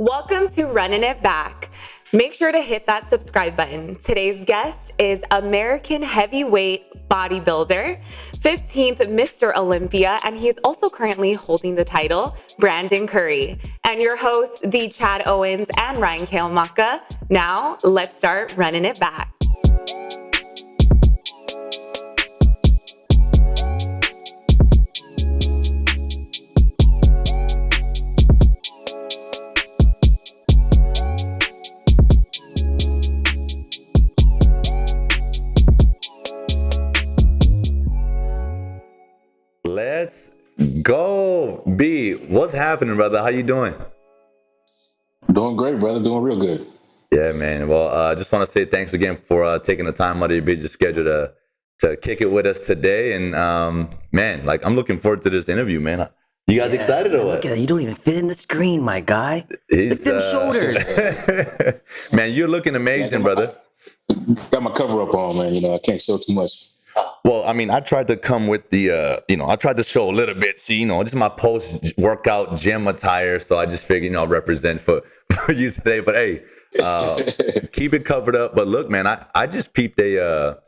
Welcome to Running It Back. Make sure to hit that subscribe button. Today's guest is American heavyweight bodybuilder, 15th Mr. Olympia, and he is also currently holding the title, Brandon Curry. And your hosts, the Chad Owens and Ryan Kalemaka. Now, let's start running it back. Let's go. B, what's happening, brother? How you doing? Doing great, brother. Doing real good. Yeah, man. Well, I just want to say thanks again for taking the time out of your busy schedule to kick it with us today. And man, like I'm looking forward to this interview, man. You guys excited or what? Look at that. You don't even fit in the screen, my guy. Look at them shoulders. Man, you're looking amazing, brother. Got my cover up on, man. You know, I can't show too much. Well, I mean, I tried to come with the, I tried to show a little bit. See, this is my post-workout gym attire, so I just figured, I'll represent for you today. But hey, keep it covered up. But look, man, I just peeped a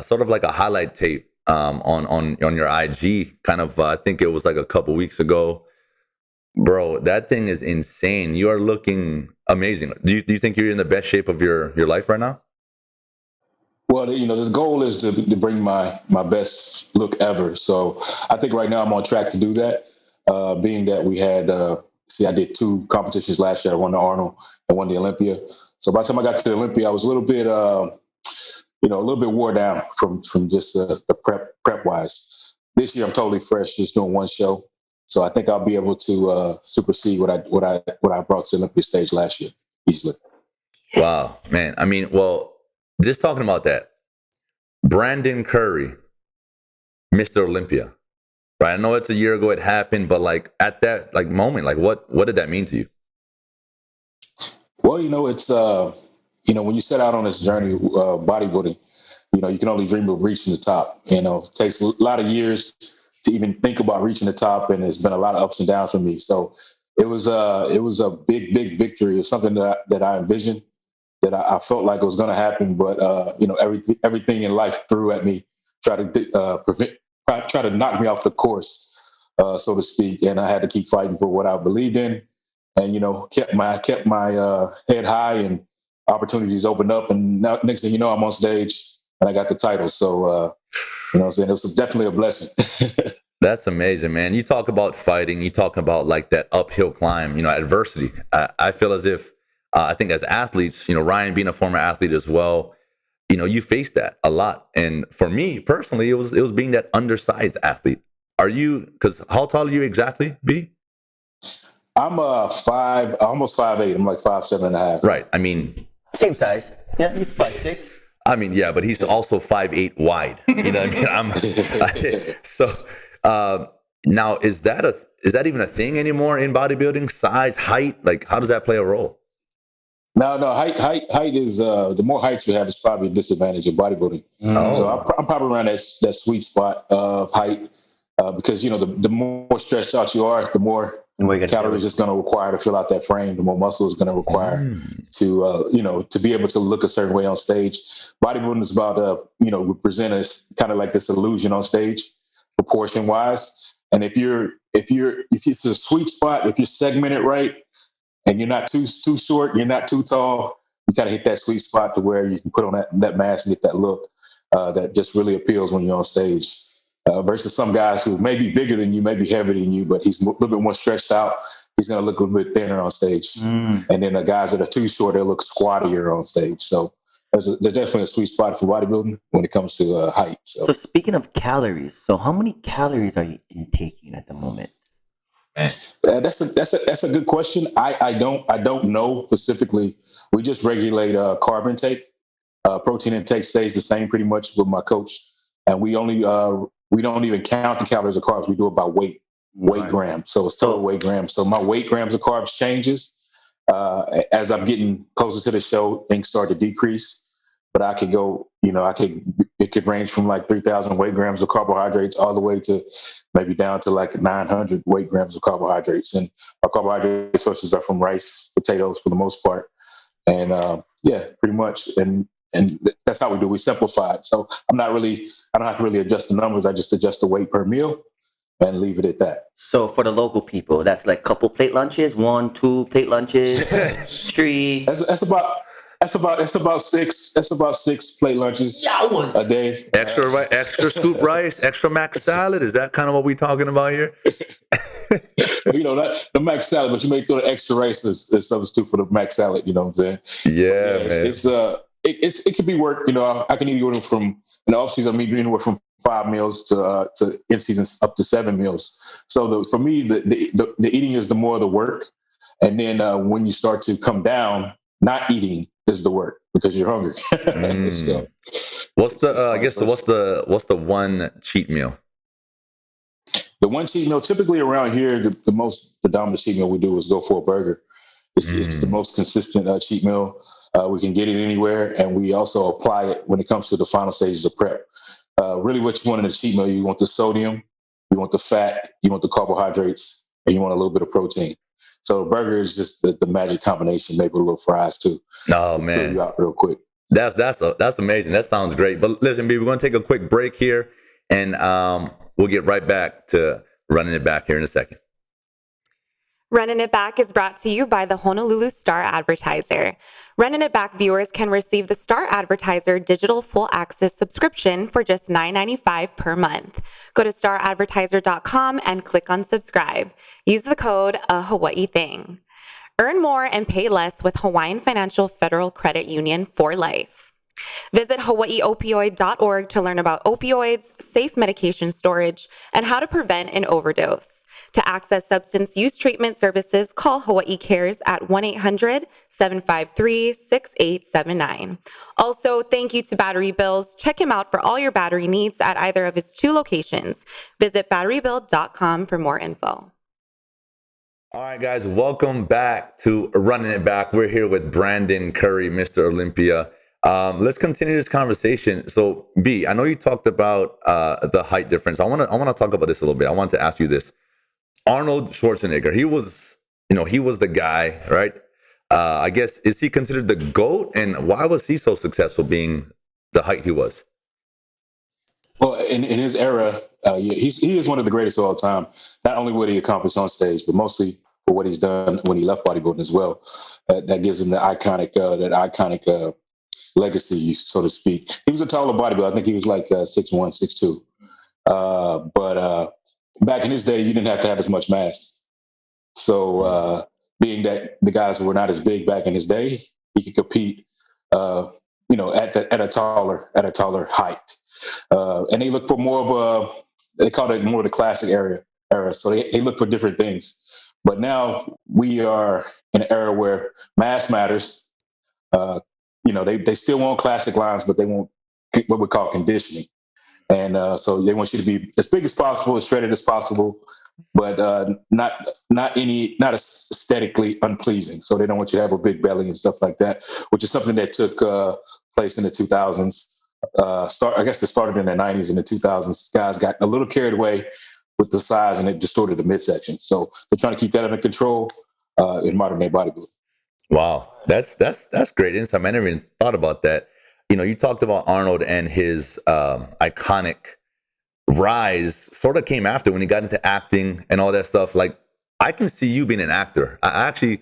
sort of like a highlight tape on your IG. Kind of, I think it was like a couple weeks ago, bro. That thing is insane. You are looking amazing. Do you think you're in the best shape of your life right now? Well, the goal is to bring my best look ever. So I think right now I'm on track to do that. Being that we had, I did 2 competitions last year. I won the Arnold and won the Olympia. So by the time I got to the Olympia, I was a little bit, a little bit wore down from just the prep wise. This year I'm totally fresh, just doing 1 show. So I think I'll be able to supersede what I brought to the Olympia stage last year easily. Wow, man. I mean, well. Just talking about that, Brandon Curry, Mr. Olympia, right? I know it's a year ago it happened, but like at that moment, like what did that mean to you? Well, it's when you set out on this journey, bodybuilding, you can only dream of reaching the top. It takes a lot of years to even think about reaching the top, and it's been a lot of ups and downs for me. So it was a big victory. It was something that I envisioned. That I felt like it was going to happen, but everything in life threw at me, try to knock me off the course, so to speak. And I had to keep fighting for what I believed in, and kept my head high, and opportunities opened up. And now, next thing you know, I'm on stage and I got the title. So it was definitely a blessing. That's amazing, man. You talk about fighting, you talk about like that uphill climb, adversity. I feel as if. I think as athletes, Ryan being a former athlete as well, you face that a lot. And for me personally, it was being that undersized athlete. Because how tall are you exactly, B? I'm almost 5'8". I'm like 5'7.5". Right. I mean, Same size. Yeah, you're 5'6". I mean, yeah, but he's also 5'8" wide. You know what I mean? So now is that even a thing anymore in bodybuilding? Size, height? Like, how does that play a role? No. Height is the more height you have is probably a disadvantage of bodybuilding. Oh. So I'm probably around that sweet spot of height because the more stretched out you are, the more calories it's going to require to fill out that frame. The more muscle is going to require to be able to look a certain way on stage. Bodybuilding is about we present as kind of like this illusion on stage, proportion wise. And if it's a sweet spot, if you're segmented right. And you're not too short, you're not too tall. You gotta hit that sweet spot to where you can put on that mask and get that look that just really appeals when you're on stage. Versus some guys who may be bigger than you, may be heavier than you, but he's a little bit more stretched out. He's gonna look a little bit thinner on stage. And then the guys that are too short, they'll look squattier on stage. So there's definitely a sweet spot for bodybuilding when it comes to height. So speaking of calories, so how many calories are you intaking at the moment? That's a good question. I don't know specifically. We just regulate carb intake. Protein intake stays the same pretty much with my coach, and we don't even count the calories of carbs. We do it by weight grams. So it's total weight grams. So my weight grams of carbs changes as I'm getting closer to the show. Things start to decrease, but I could go. It it could range from like 3,000 weight grams of carbohydrates all the way to maybe down to like 900 weight grams of carbohydrates. And our carbohydrate sources are from rice, potatoes for the most part. And yeah, pretty much. And that's how we do. We simplify it. So I don't have to really adjust the numbers. I just adjust the weight per meal and leave it at that. So for the local people, that's like couple plate lunches, 1, 2 plate lunches, 3. That's about six plate lunches a day. Extra scoop rice, extra mac salad. Is that kind of what we talking about here? The mac salad, but you may throw the extra rice as substitute for the mac salad. You know what I'm saying? Yeah, man. It can be work. I can eat anywhere from in the off season. I'm eating anywhere from 5 meals to in season up to 7 meals. So for me, the eating is the more the work, and then when you start to come down, not eating is the work because you're hungry. So, what's the one cheat meal? The one cheat meal, typically around here, the most predominant cheat meal we do is go for a burger. It's the most consistent cheat meal. We can get it anywhere, and we also apply it when it comes to the final stages of prep. Really, what you want in a cheat meal, you want the sodium, you want the fat, you want the carbohydrates, and you want a little bit of protein. So a burger is just the magic combination, maybe a little fries too. Oh man, fill you out real quick. That's amazing. That sounds great. But listen, B, we're going to take a quick break here, and we'll get right back to running it back here in a second. Running It Back is brought to you by the Honolulu Star Advertiser. Running It Back viewers can receive the Star Advertiser digital full access subscription for just $9.95 per month. Go to staradvertiser.com and click on subscribe. Use the code A Hawaii Thing. Earn more and pay less with Hawaiian Financial Federal Credit Union for life. Visit hawaiiopioid.org to learn about opioids, safe medication storage, and how to prevent an overdose. To access substance use treatment services, call Hawaii Cares at 1-800-753-6879. Also, thank you to Battery Bills. Check him out for all your battery needs at either of his 2 locations. Visit batterybuild.com for more info. All right, guys, welcome back to Running It Back. We're here with Brandon Curry, Mr. Olympia. Let's continue this conversation. So, B, I know you talked about the height difference. I want to talk about this a little bit. I want to ask you this. Arnold Schwarzenegger, he was the guy, right? I guess, is he considered the GOAT? And why was he so successful being the height he was? Well, in his era, he is one of the greatest of all time. Not only what he accomplished on stage, but mostly for what he's done when he left bodybuilding as well. That gives him the iconic legacy, so to speak. He was a taller bodybuilder. I think he was like 6'1", 6'2". But back in his day, you didn't have to have as much mass. So being that the guys were not as big back in his day, he could compete, at a taller height. And they look for more of they call it more the classic era. So they look for different things. But now we are in an era where mass matters. They still want classic lines, but they want what we call conditioning. And so they want you to be as big as possible, as shredded as possible, but not aesthetically unpleasing. So they don't want you to have a big belly and stuff like that, which is something that took place in the 2000s. I guess it started in the 90s. In the 2000s, guys got a little carried away with the size, and it distorted the midsection. So they're trying to keep that under control in modern day bodybuilding. Wow, that's great insight. I never even thought about that. You talked about Arnold and his iconic rise sort of came after when he got into acting and all that stuff. Like, I can see you being an actor. I actually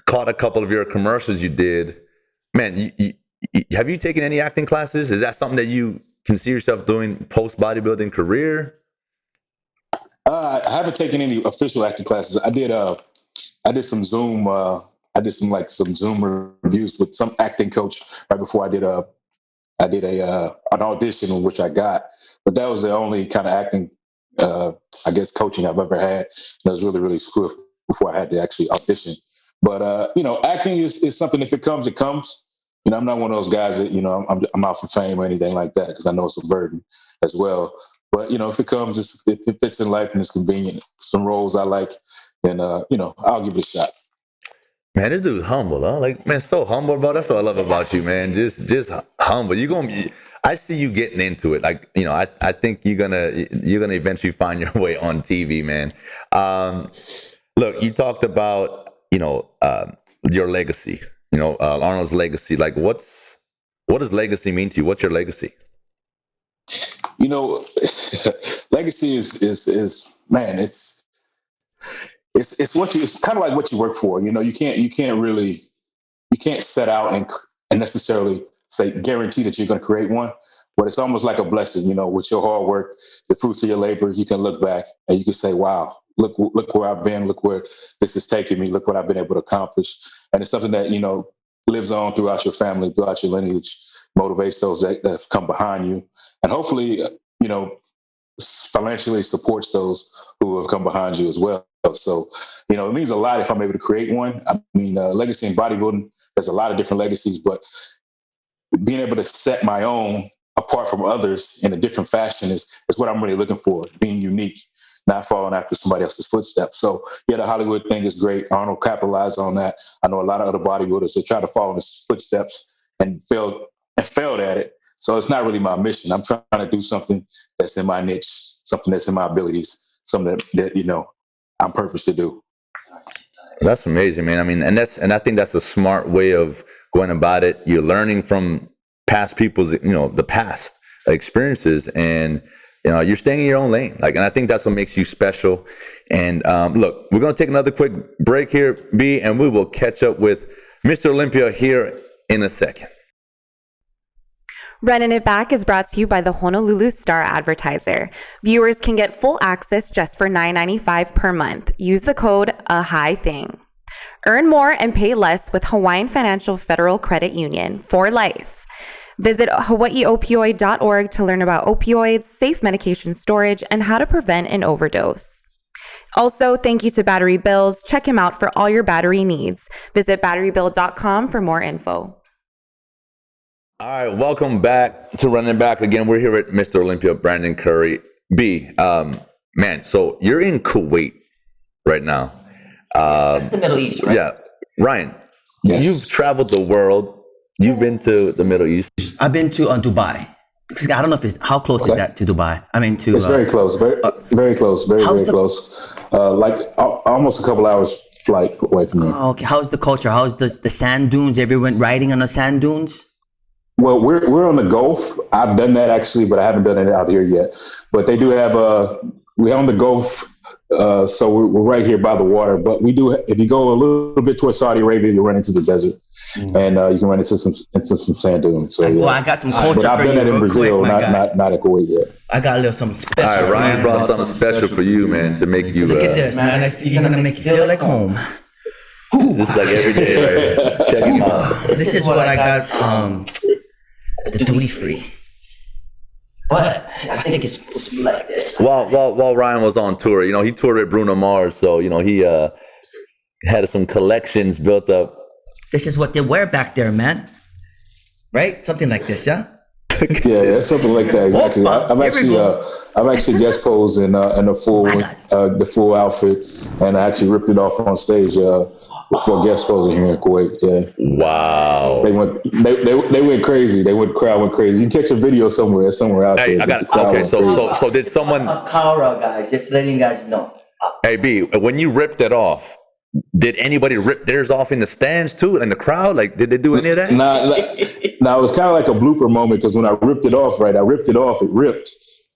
caught a couple of your commercials you did. Man, have you taken any acting classes? Is that something that you can see yourself doing post bodybuilding career? I haven't taken any official acting classes. I did some Zoom. I did some Zoom reviews with some acting coach right before I did an audition in which I got. But that was the only kind of acting, coaching I've ever had. That was really, really swift before I had to actually audition. But acting is something. If it comes, it comes. I'm not one of those guys that I'm out for fame or anything like that, because I know it's a burden as well. But if it comes, if it fits in life and it's convenient, some roles I like, then I'll give it a shot. Man, this dude's humble, huh? Like, man, so humble, bro. That's what I love about you, man. Just humble. I see you getting into it. Like, you know, I think you're gonna eventually find your way on TV, man. Look, you talked about, you know, your legacy, you know, Arnold's legacy. Like, what does legacy mean to you? What's your legacy? You know, legacy is man, it's it's kind of like what you work for. You know, you can't set out and necessarily say guarantee that you're going to create one, but it's almost like a blessing. You know, with your hard work, the fruits of your labor, you can look back and you can say, wow, look where I've been, look where this has taken me, look what I've been able to accomplish. And it's something that, you know, lives on throughout your family, throughout your lineage, motivates those that have come behind you, and hopefully, you know, financially supports those who have come behind you as well. So, you know, it means a lot if I'm able to create one. I mean, legacy in bodybuilding, there's a lot of different legacies, but being able to set my own apart from others in a different fashion is what I'm really looking for, being unique, not following after somebody else's footsteps. So, yeah, the Hollywood thing is great. Arnold capitalized on that. I know a lot of other bodybuilders that try to follow in his footsteps and failed at it. So it's not really my mission. I'm trying to do something that's in my niche, something that's in my abilities, something that you know, I'm purposed to do. That's amazing, man. I mean, and I think that's a smart way of going about it. You're learning from past people's, you know, the past experiences, and you know, you're staying in your own lane. Like, and I think that's what makes you special. And look, we're gonna take another quick break here, B, and we will catch up with Mr. Olympia here in a second. Running It Back is brought to you by the Honolulu Star Advertiser. Viewers can get full access just for $9.95 per month. Use the code AHIGHTHING. Earn more and pay less with Hawaiian Financial Federal Credit Union for life. Visit hawaiiopioid.org to learn about opioids, safe medication storage, and how to prevent an overdose. Also, thank you to Battery Bills. Check him out for all your battery needs. Visit batterybill.com for more info. All right, welcome back to Running Back again. We're here at Mr. Olympia, Brandon Curry. B, man, so you're in Kuwait right now. That's the Middle East, right? Yeah. Ryan, Yes. You've traveled the world. You've been to the Middle East. I've been to Dubai. I don't know if how close is that to Dubai. I mean, to It's very close, very close, very close. Like almost a couple hours flight away from here. Oh, okay. How's the culture? How's the sand dunes? Everyone riding on the sand dunes? Well, we're on the Gulf. I've done that actually, but I haven't done it out here yet. But they do have we're on the Gulf, so we're right here by the water. But we do. If you go a little bit towards Saudi Arabia, you run into the desert, and you can run into some sand dunes. So well, I got some culture but for I've you. done that in Brazil, quick, not in Kuwait yet. I got a little something special. All right, Ryan brought something special for you, man, to make you. Look at this, man. You're gonna make you feel like home. This is like every day, right? Check it out. This is what I got. The duty free. But I think it's supposed to be like this. While Ryan was on tour, you know, he toured with Bruno Mars, so you know he had some collections built up. This is what they wear back there, man. Right? Something like this, yeah. Yeah, something like that. Exactly. I've actually guest posed in the full outfit, and I actually ripped it off on stage for guest posing here in Kuwait. Yeah. Wow. They went crazy. Crowd went crazy. You can catch a video somewhere out there. Hey, I got okay. So did someone? Akara, guys, just letting you guys know. Hey B, when you ripped it off, did anybody rip theirs off in the stands too, in the crowd? Like, did they do any of that? Nah, it was kind of like a blooper moment because when I ripped it off, it ripped,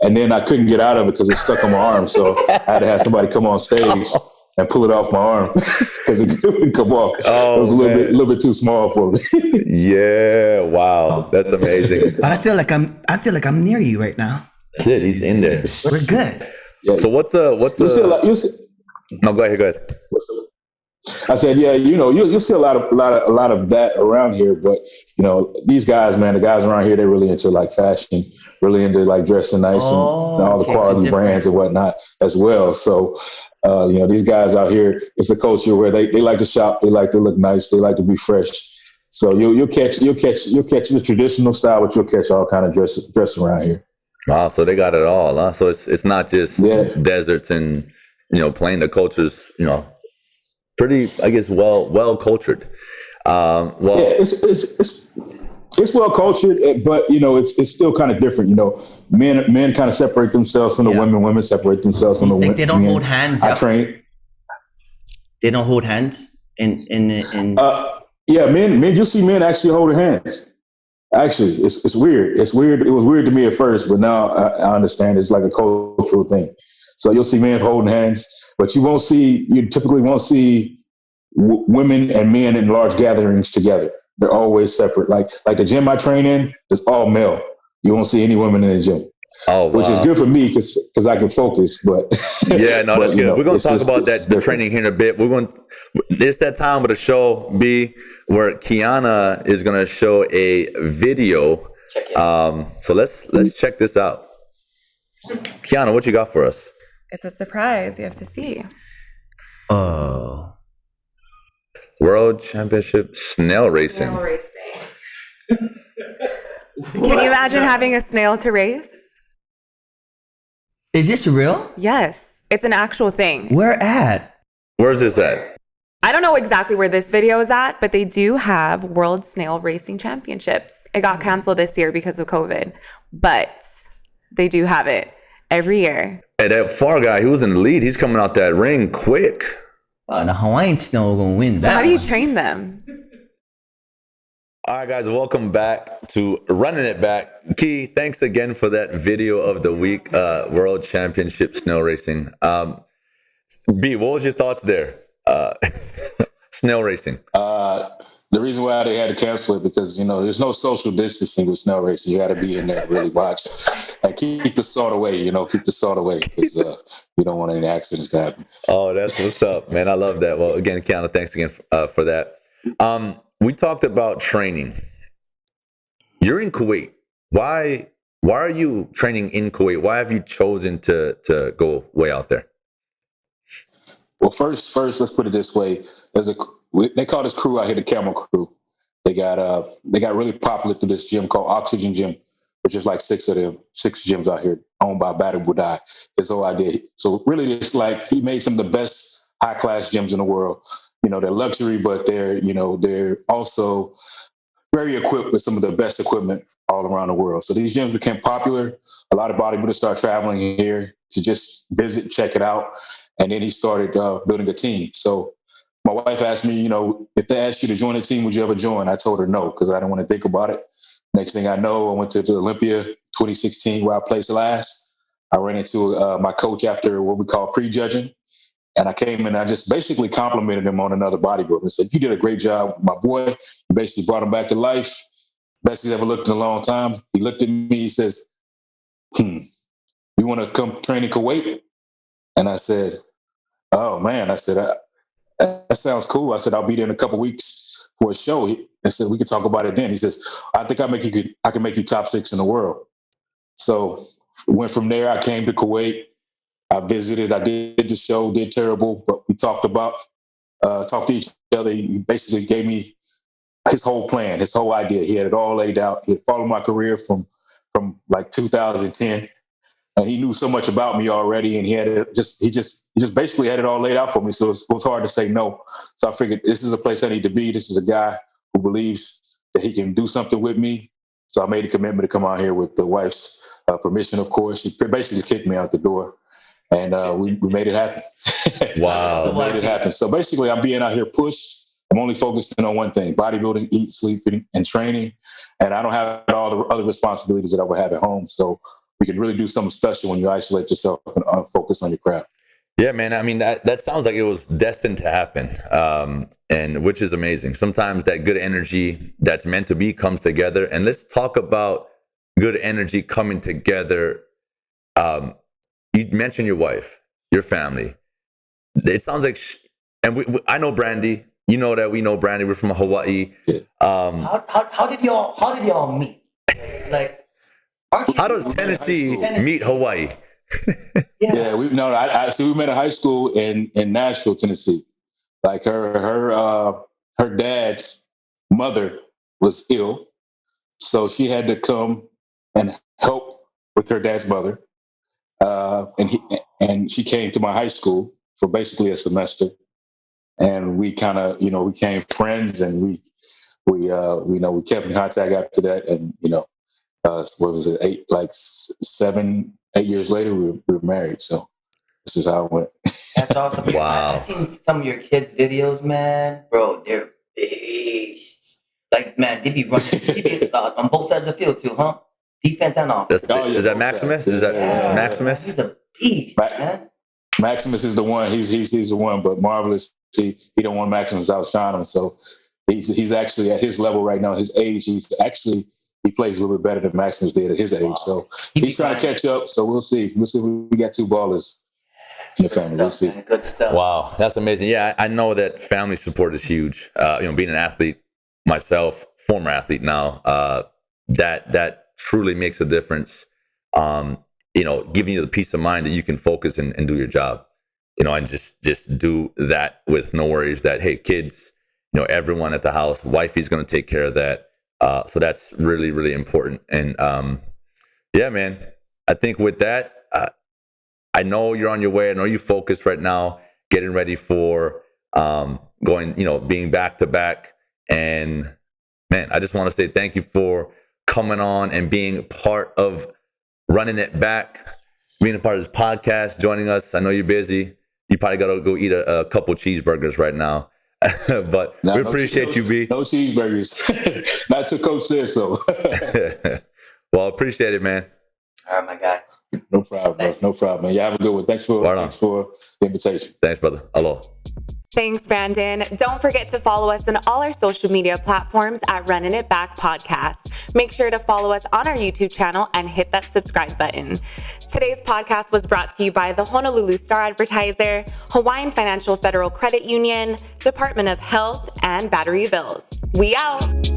and then I couldn't get out of it because it stuck on my arm. So I had to have somebody come on stage and pull it off my arm because it couldn't come off. It was a little bit too small for me. Yeah, wow, that's amazing. But I feel like I'm near you right now. That's it. He's in there. We're good. Yeah. So what's no, go ahead. I said, yeah, you know, you'll see a lot of that around here, but you know, these guys, man, the guys around here, they're really into like fashion, really into like dressing nice and all the quality brands and whatnot as well. So, you know, these guys out here, it's a culture where they like to shop, they like to look nice, they like to be fresh. So you'll catch the traditional style, but you'll catch all kind of dress around here. Wow, so they got it all, huh? So it's not just deserts and, you know, plain. The culture's, you know, pretty, I guess, well cultured. Yeah, It's well cultured, but it's still kind of different. Men kind of separate themselves from the women. Women separate themselves from the women. They don't hold hands. I train. They don't hold hands in. Yeah, men. You'll see men actually holding hands. Actually, it's weird. It's weird. It was weird to me at first, but now I understand it's like a cultural thing. So you'll see men holding hands, but you typically won't see women and men in large gatherings together. They're always separate. Like the gym I train in, it's all male. You won't see any women in the gym. Oh, wow. Which is good for me because I can focus. But yeah, no, that's good. We're going to talk about the training here in a bit. It's that time of the show, B, where Kiana is going to show a video. So let's check this out. Kiana, what you got for us? It's a surprise. You have to see. Oh. World Championship Snail Racing. Snail racing. Can you imagine having a snail to race? Is this real? Yes, it's an actual thing. Where at? Where's this at? I don't know exactly where this video is at, but they do have World Snail Racing Championships. It got canceled this year because of COVID, but they do have it every year. Hey, that far guy, he was in the lead. He's coming out that ring quick. The Hawaiian snail gonna win that. How do you train them? All right, guys, welcome back to Running It Back. Key, thanks again for that video of the week, World Championship Snail Racing. B, what was your thoughts there? Snail racing. The reason why they had to cancel it because there's no social distancing with snail racing. You got to be in there really watch. Like keep the salt away. Keep the salt away because you don't want any accidents to happen. Oh, that's what's up, man. I love that. Well, again, Kiana, thanks again for that. We talked about training. You're in Kuwait. Why are you training in Kuwait? Why have you chosen to go way out there? Well, first, let's put it this way. They call this crew out here the Camel Crew. They got really popular through this gym called Oxygen Gym, which is like six gyms out here owned by Bodybuilder. His whole idea. So really, it's like he made some of the best high class gyms in the world. They're luxury, but they're also very equipped with some of the best equipment all around the world. So these gyms became popular. A lot of bodybuilders started traveling here to just visit, check it out. And then he started building a team. So my wife asked me, if they asked you to join a team, would you ever join? I told her no, because I didn't want to think about it. Next thing I know, I went to the Olympia 2016 where I placed last. I ran into my coach after what we call pre-judging. And I came and I just basically complimented him on another bodybuilder. I said, you did a great job, my boy. You basically brought him back to life. Best he's ever looked in a long time. He looked at me, he says, you want to come train in Kuwait? And I said, oh man, I said, that sounds cool. I said, I'll be there in a couple of weeks for a show. I said, we can talk about it then. He says, I think I can make you top 6 in the world. So went from there. I came to Kuwait. I visited, I did the show, did terrible, but we talked to each other. He basically gave me his whole plan, his whole idea. He had it all laid out. He had followed my career from like 2010. And he knew so much about me already, and he just basically had it all laid out for me. So it was hard to say no. So I figured this is a place I need to be. This is a guy who believes that he can do something with me. So I made a commitment to come out here with the wife's permission, of course. She basically kicked me out the door, and we made it happen. Wow. We made it happen. So basically, I'm being out here pushed. I'm only focusing on one thing: bodybuilding, eat, sleeping, and training. And I don't have all the other responsibilities that I would have at home. So we can really do something special when you isolate yourself and focus on your craft. Yeah, man. I mean, that sounds like it was destined to happen, and which is amazing. Sometimes that good energy that's meant to be comes together. And let's talk about good energy coming together. You mentioned your wife, your family. It sounds like, I know Brandy. You know that we know Brandy. We're from Hawaii. How did y'all meet? Like, how does Tennessee meet Hawaii? Yeah, we met in high school in Nashville, Tennessee. Like her dad's mother was ill, so she had to come and help with her dad's mother. And she came to my high school for basically a semester, and we kind of became friends, and we kept in contact after that, and what was it, 7-8 years later, we were married. So this is how it went. That's awesome. Wow. I've seen some of your kids' videos, man. Bro, they're beasts. Like, man, they be running on both sides of the field too, huh? Defense and offense. Is that Maximus? Is that Maximus? He's a beast, man. Maximus is the one. He's the one. But Marvelous, he don't want Maximus outshine him. So he's actually at his level right now. His age, he plays a little bit better than Maximus did at his age. Wow. So he's trying to catch up. So we'll see. We got 2 ballers in the family. We'll see. Good stuff. Wow, that's amazing. Yeah, I know that family support is huge. Being an athlete myself, former athlete now, that truly makes a difference. Giving you the peace of mind that you can focus and do your job, and just do that with no worries that, hey, kids, everyone at the house, wifey's going to take care of that. So that's really, really important. And yeah, man, I think with that, I know you're on your way. I know you focus right now, getting ready for being back to back. And man, I just want to say thank you for coming on and being part of Running It Back, being a part of this podcast, joining us. I know you're busy. You probably got to go eat a couple cheeseburgers right now. But we appreciate you, B. No cheeseburgers. Not till Coach says so. Well, appreciate it, man. All right, my guy. No problem, bro. No problem, man. You have a good one. Thanks for the invitation. Thanks, brother. Aloha. Thanks, Brandon. Don't forget to follow us on all our social media platforms at Running It Back Podcast. Make sure to follow us on our YouTube channel and hit that subscribe button. Today's podcast was brought to you by the Honolulu Star Advertiser, Hawaiian Financial Federal Credit Union, Department of Health, and Battery Bills. We out.